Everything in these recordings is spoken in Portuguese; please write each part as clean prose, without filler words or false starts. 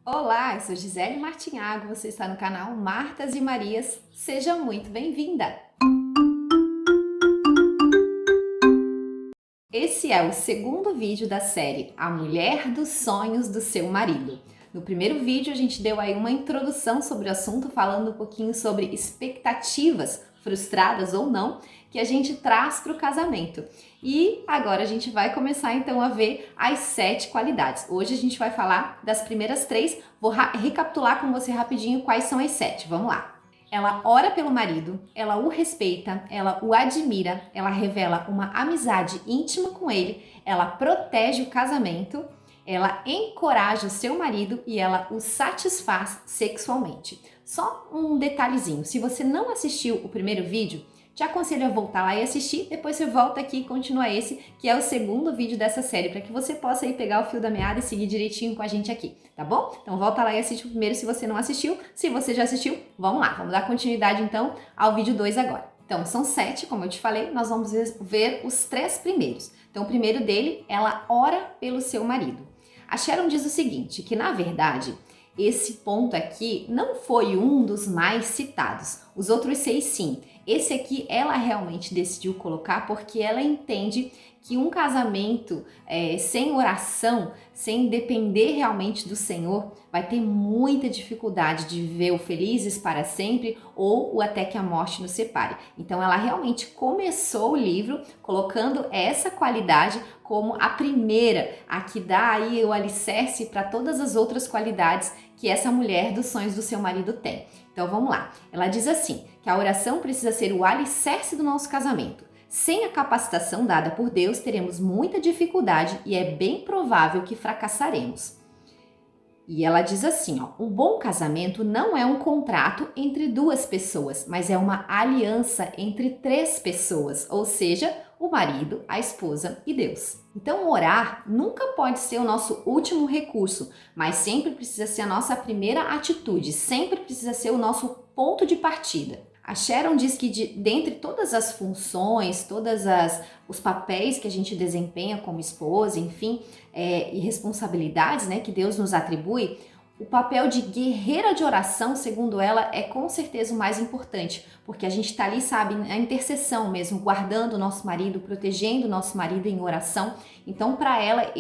Olá, eu sou Gisele Martinhago, você está no canal Martas e Marias, seja muito bem-vinda! Esse é o segundo vídeo da série A Mulher dos Sonhos do Seu Marido. No primeiro vídeo a gente deu aí uma introdução sobre o assunto, falando um pouquinho sobre expectativas, frustradas ou não, que a gente traz para o casamento. E agora a gente vai começar então a ver as 7 qualidades. Hoje a gente vai falar das primeiras 3, vou recapitular com você rapidinho quais são as 7, vamos lá. Ela ora pelo marido, ela o respeita, ela o admira, ela revela uma amizade íntima com ele, ela protege o casamento, ela encoraja o seu marido e ela o satisfaz sexualmente. Só um detalhezinho, se você não assistiu o primeiro vídeo, te aconselho a voltar lá e assistir, depois você volta aqui e continua esse, que é o segundo vídeo dessa série, para que você possa aí pegar o fio da meada e seguir direitinho com a gente aqui, tá bom? Então volta lá e assiste o primeiro se você não assistiu. Se você já assistiu, vamos lá, vamos dar continuidade então ao vídeo 2 agora. Então são 7, como eu te falei, nós vamos ver os 3 primeiros. Então o primeiro dele, ela ora pelo seu marido. A Sharon diz o seguinte, que na verdade esse ponto aqui não foi um dos mais citados, os outros 6 sim. Esse aqui ela realmente decidiu colocar porque ela entende que um casamento sem oração, sem depender realmente do Senhor, vai ter muita dificuldade de viver o felizes para sempre ou até que a morte nos separe. Então ela realmente começou o livro colocando essa qualidade como a primeira, a que dá aí o alicerce para todas as outras qualidades que essa mulher dos sonhos do seu marido tem. Então vamos lá. Ela diz assim, que a oração precisa ser o alicerce do nosso casamento. Sem a capacitação dada por Deus, teremos muita dificuldade e é bem provável que fracassaremos. E ela diz assim, ó, um bom casamento não é um contrato entre 2 pessoas, mas é uma aliança entre 3 pessoas, ou seja, o marido, a esposa e Deus. Então orar nunca pode ser o nosso último recurso, mas sempre precisa ser a nossa primeira atitude, sempre precisa ser o nosso ponto de partida. A Sharon diz que dentre todas as funções, os papéis que a gente desempenha como esposa, enfim, e responsabilidades, né, que Deus nos atribui, o papel de guerreira de oração, segundo ela, é com certeza o mais importante, porque a gente está ali, sabe, na intercessão mesmo, guardando o nosso marido, protegendo o nosso marido em oração. Então, para ela,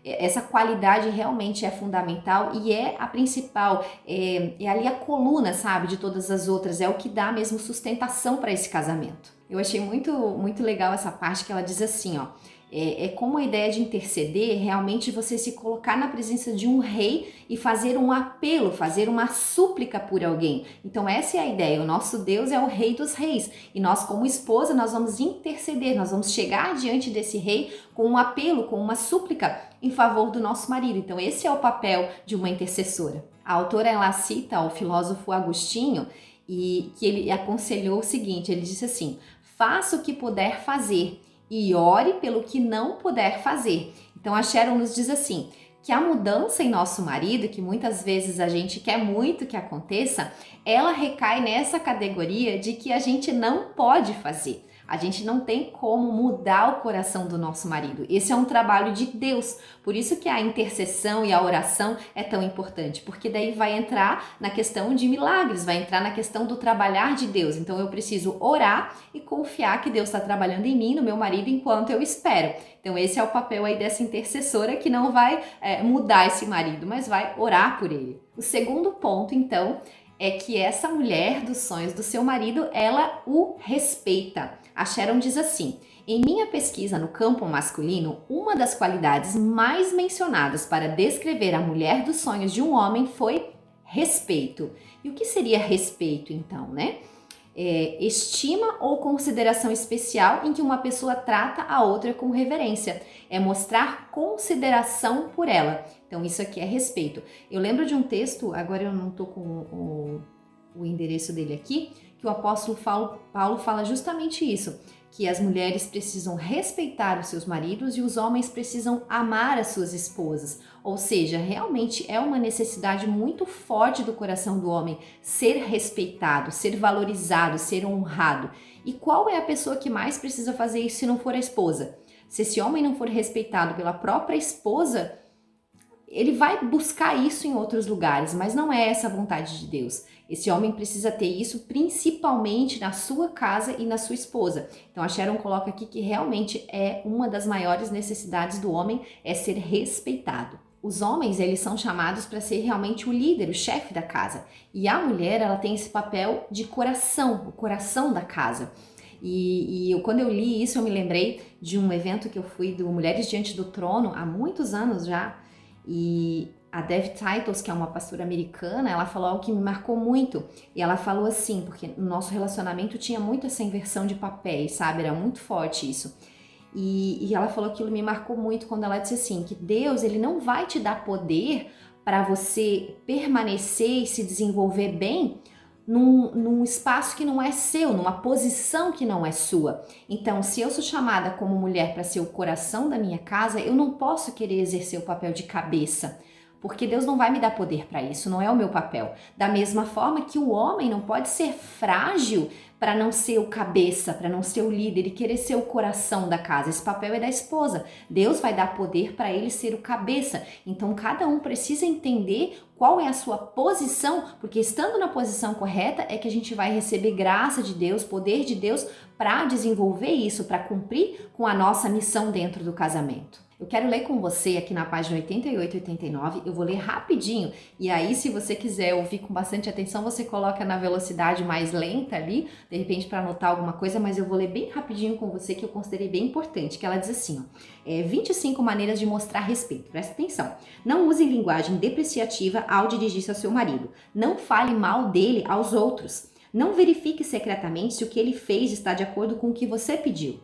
essa qualidade realmente é fundamental e é a principal, é ali a coluna, sabe, de todas as outras, é o que dá mesmo sustentação para esse casamento. Eu achei muito legal essa parte que ela diz assim, ó, é como a ideia de interceder, realmente você se colocar na presença de um rei e fazer um apelo, fazer uma súplica por alguém. Então essa é a ideia, o nosso Deus é o rei dos reis e nós como esposa nós vamos interceder, nós vamos chegar diante desse rei com um apelo, com uma súplica em favor do nosso marido. Então esse é o papel de uma intercessora. A autora ela cita o filósofo Agostinho e que ele aconselhou o seguinte, ele disse assim, faça o que puder fazer e ore pelo que não puder fazer. Então a Sharon nos diz assim, que a mudança em nosso marido, que muitas vezes a gente quer muito que aconteça, ela recai nessa categoria de que a gente não pode fazer. A gente não tem como mudar o coração do nosso marido. Esse é um trabalho de Deus. Por isso que a intercessão e a oração é tão importante, porque daí vai entrar na questão de milagres, vai entrar na questão do trabalhar de Deus. Então eu preciso orar e confiar que Deus está trabalhando em mim, no meu marido, enquanto eu espero. Então esse é o papel aí dessa intercessora que não vai mudar esse marido, mas vai orar por ele. O segundo ponto, então, é que essa mulher dos sonhos do seu marido, ela o respeita. A Sharon diz assim, em minha pesquisa no campo masculino, uma das qualidades mais mencionadas para descrever a mulher dos sonhos de um homem foi respeito. E o que seria respeito então, né? Estima ou consideração especial em que uma pessoa trata a outra com reverência. É mostrar consideração por ela. Então isso aqui é respeito. Eu lembro de um texto, agora eu não estou com o endereço dele aqui, que o apóstolo Paulo fala justamente isso, que as mulheres precisam respeitar os seus maridos e os homens precisam amar as suas esposas. Ou seja, realmente é uma necessidade muito forte do coração do homem ser respeitado, ser valorizado, ser honrado. E qual é a pessoa que mais precisa fazer isso se não for a esposa? Se esse homem não for respeitado pela própria esposa, ele vai buscar isso em outros lugares, mas não é essa a vontade de Deus. Esse homem precisa ter isso principalmente na sua casa e na sua esposa. Então a Sharon coloca aqui que realmente é uma das maiores necessidades do homem é ser respeitado. Os homens, eles são chamados para ser realmente o líder, o chefe da casa. E a mulher, ela tem esse papel de coração, o coração da casa. Quando eu li isso, eu me lembrei de um evento que eu fui do Mulheres Diante do Trono, há muitos anos já. E a Dev Titles, que é uma pastora americana, ela falou algo que me marcou muito. E ela falou assim, porque no nosso relacionamento tinha muito essa inversão de papéis, sabe? Era muito forte isso. E ela falou que aquilo me marcou muito quando ela disse assim, que Deus, ele não vai te dar poder para você permanecer e se desenvolver bem num espaço que não é seu, numa posição que não é sua. Então, se eu sou chamada como mulher para ser o coração da minha casa, eu não posso querer exercer o papel de cabeça, porque Deus não vai me dar poder para isso, não é o meu papel. Da mesma forma que o homem não pode ser frágil para não ser o cabeça, para não ser o líder e querer ser o coração da casa. Esse papel é da esposa. Deus vai dar poder para ele ser o cabeça. Então cada um precisa entender qual é a sua posição, porque estando na posição correta é que a gente vai receber graça de Deus, poder de Deus para desenvolver isso, para cumprir com a nossa missão dentro do casamento. Eu quero ler com você aqui na página 88 e 89, eu vou ler rapidinho, e aí se você quiser ouvir com bastante atenção, você coloca na velocidade mais lenta ali, de repente para anotar alguma coisa, mas eu vou ler bem rapidinho com você, que eu considerei bem importante, que ela diz assim, ó, 25 maneiras de mostrar respeito, presta atenção. Não use linguagem depreciativa ao dirigir-se ao seu marido, não fale mal dele aos outros, não verifique secretamente se o que ele fez está de acordo com o que você pediu,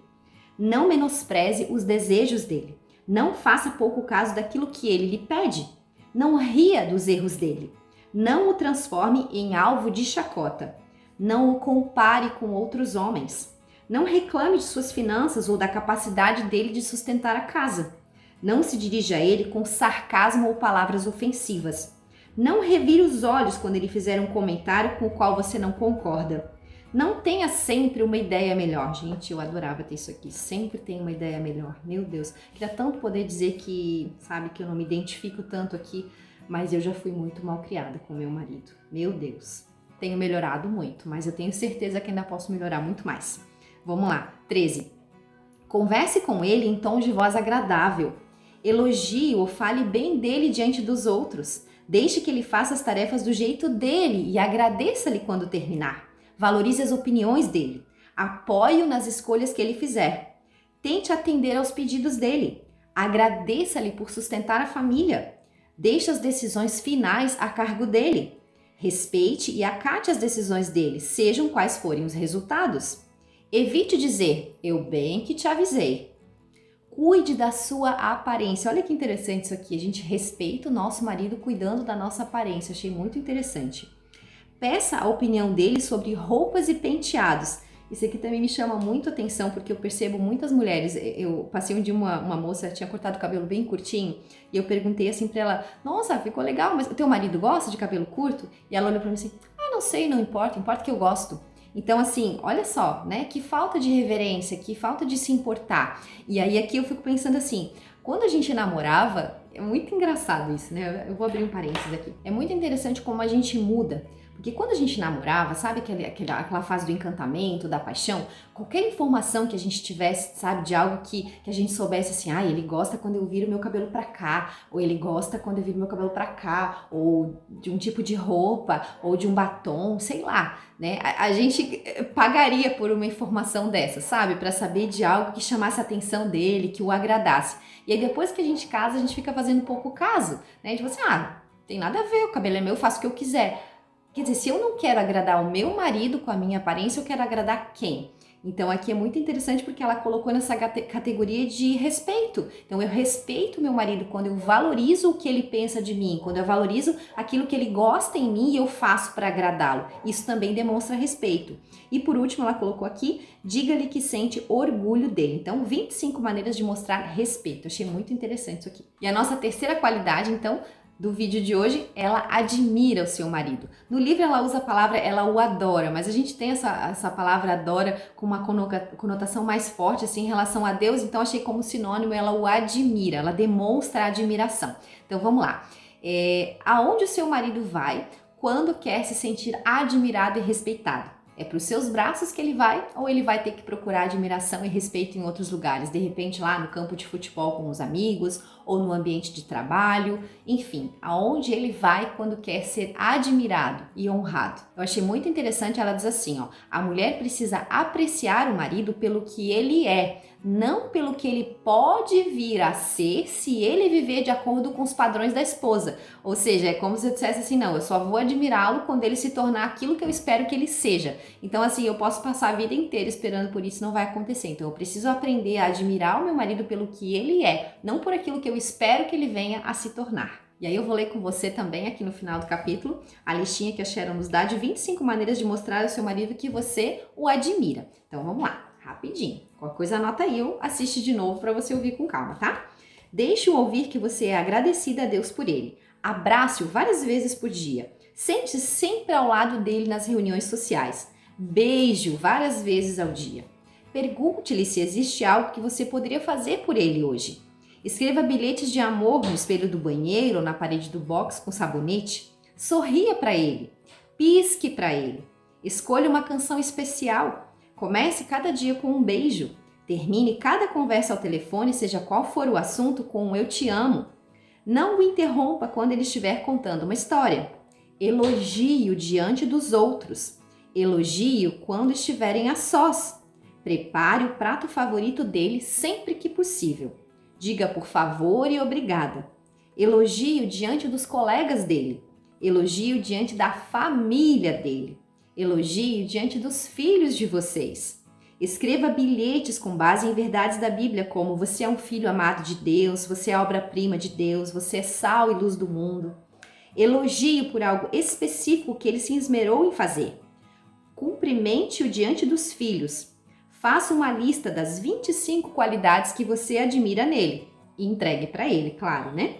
não menospreze os desejos dele. Não faça pouco caso daquilo que ele lhe pede. Não ria dos erros dele. Não o transforme em alvo de chacota. Não o compare com outros homens. Não reclame de suas finanças ou da capacidade dele de sustentar a casa. Não se dirija a ele com sarcasmo ou palavras ofensivas. Não revire os olhos quando ele fizer um comentário com o qual você não concorda. Não tenha sempre uma ideia melhor. Gente, eu adorava ter isso aqui. Sempre tem uma ideia melhor. Meu Deus. Queria tanto poder dizer que, sabe, que eu não me identifico tanto aqui, mas eu já fui muito mal criada com meu marido. Meu Deus. Tenho melhorado muito, mas eu tenho certeza que ainda posso melhorar muito mais. Vamos lá. 13. Converse com ele em tom de voz agradável. Elogie ou fale bem dele diante dos outros. Deixe que ele faça as tarefas do jeito dele e agradeça-lhe quando terminar. Valorize as opiniões dele. Apoie-o nas escolhas que ele fizer. Tente atender aos pedidos dele. Agradeça-lhe por sustentar a família. Deixe as decisões finais a cargo dele. Respeite e acate as decisões dele, sejam quais forem os resultados. Evite dizer, eu bem que te avisei. Cuide da sua aparência. Olha que interessante isso aqui. A gente respeita o nosso marido cuidando da nossa aparência. Achei muito interessante. Peça a opinião dele sobre roupas e penteados. Isso aqui também me chama muito atenção, porque eu percebo muitas mulheres. Eu passei um dia uma moça, tinha cortado o cabelo bem curtinho, e eu perguntei assim pra ela, nossa, ficou legal, mas o teu marido gosta de cabelo curto? E ela olhou pra mim assim, não sei, não importa, importa que eu gosto. Então assim, olha só, né, que falta de reverência, que falta de se importar. E aí aqui eu fico pensando assim, quando a gente namorava, é muito engraçado isso, né, eu vou abrir um parênteses aqui. É muito interessante como a gente muda. Porque quando a gente namorava, sabe aquela fase do encantamento, da paixão? Qualquer informação que a gente tivesse, sabe, de algo que a gente soubesse assim, ele gosta quando eu viro meu cabelo pra cá, ou ele gosta quando eu viro meu cabelo pra cá, ou de um tipo de roupa, ou de um batom, sei lá, né? A gente pagaria por uma informação dessa, sabe? Pra saber de algo que chamasse a atenção dele, que o agradasse. E aí depois que a gente casa, a gente fica fazendo pouco caso, né? Tipo assim, tem nada a ver, o cabelo é meu, eu faço o que eu quiser. Quer dizer, se eu não quero agradar o meu marido com a minha aparência, eu quero agradar quem? Então aqui é muito interessante porque ela colocou nessa categoria de respeito. Então eu respeito meu marido quando eu valorizo o que ele pensa de mim, quando eu valorizo aquilo que ele gosta em mim e eu faço para agradá-lo. Isso também demonstra respeito. E por último ela colocou aqui, diga-lhe que sente orgulho dele. Então 25 maneiras de mostrar respeito. Achei muito interessante isso aqui. E a nossa terceira qualidade, então, do vídeo de hoje, ela admira o seu marido. No livro ela usa a palavra, ela o adora, mas a gente tem essa palavra adora com uma conotação mais forte assim, em relação a Deus, então achei como sinônimo, ela o admira, ela demonstra admiração. Então vamos lá. Aonde o seu marido vai quando quer se sentir admirado e respeitado? É para os seus braços que ele vai ou ele vai ter que procurar admiração e respeito em outros lugares? De repente lá no campo de futebol com os amigos ou no ambiente de trabalho, enfim, aonde ele vai quando quer ser admirado e honrado. Eu achei muito interessante, ela diz assim, ó, a mulher precisa apreciar o marido pelo que ele é, não pelo que ele pode vir a ser se ele viver de acordo com os padrões da esposa. Ou seja, é como se eu dissesse assim, não, eu só vou admirá-lo quando ele se tornar aquilo que eu espero que ele seja. Então assim, eu posso passar a vida inteira esperando por isso, não vai acontecer. Então eu preciso aprender a admirar o meu marido pelo que ele é, não por aquilo que eu espero que ele venha a se tornar. E aí eu vou ler com você também aqui no final do capítulo a listinha que a Sharon nos dá de 25 maneiras de mostrar ao seu marido que você o admira. Então vamos lá, rapidinho. Qualquer coisa anota aí ou assiste de novo para você ouvir com calma, tá? Deixe-o ouvir que você é agradecida a Deus por ele. Abrace-o várias vezes por dia. Sente-se sempre ao lado dele nas reuniões sociais. Beije-o várias vezes ao dia. Pergunte-lhe se existe algo que você poderia fazer por ele hoje. Escreva bilhetes de amor no espelho do banheiro ou na parede do box com sabonete. Sorria para ele. Pisque para ele. Escolha uma canção especial. Comece cada dia com um beijo. Termine cada conversa ao telefone, seja qual for o assunto, com um eu te amo. Não o interrompa quando ele estiver contando uma história. Elogie-o diante dos outros. Elogie-o quando estiverem a sós. Prepare o prato favorito dele sempre que possível. Diga por favor e obrigada. Elogie-o diante dos colegas dele. Elogie-o diante da família dele. Elogie-o diante dos filhos de vocês. Escreva bilhetes com base em verdades da Bíblia, como você é um filho amado de Deus, você é obra-prima de Deus, você é sal e luz do mundo. Elogie-o por algo específico que ele se esmerou em fazer. Cumprimente-o diante dos filhos. Faça uma lista das 25 qualidades que você admira nele e entregue para ele, claro, né?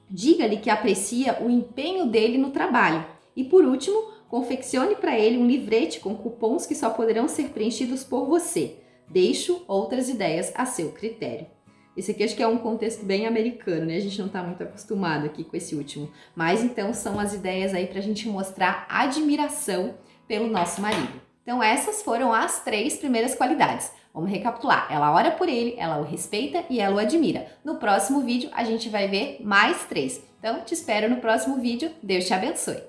Diga-lhe que aprecia o empenho dele no trabalho. E por último, confeccione para ele um livrete com cupons que só poderão ser preenchidos por você. Deixo outras ideias a seu critério. Esse aqui acho que é um contexto bem americano, né? A gente não está muito acostumado aqui com esse último. Mas então são as ideias aí para a gente mostrar admiração pelo nosso marido. Então essas foram as 3 primeiras qualidades. Vamos recapitular. Ela ora por ele, ela o respeita e ela o admira. No próximo vídeo a gente vai ver mais 3. Então te espero no próximo vídeo. Deus te abençoe.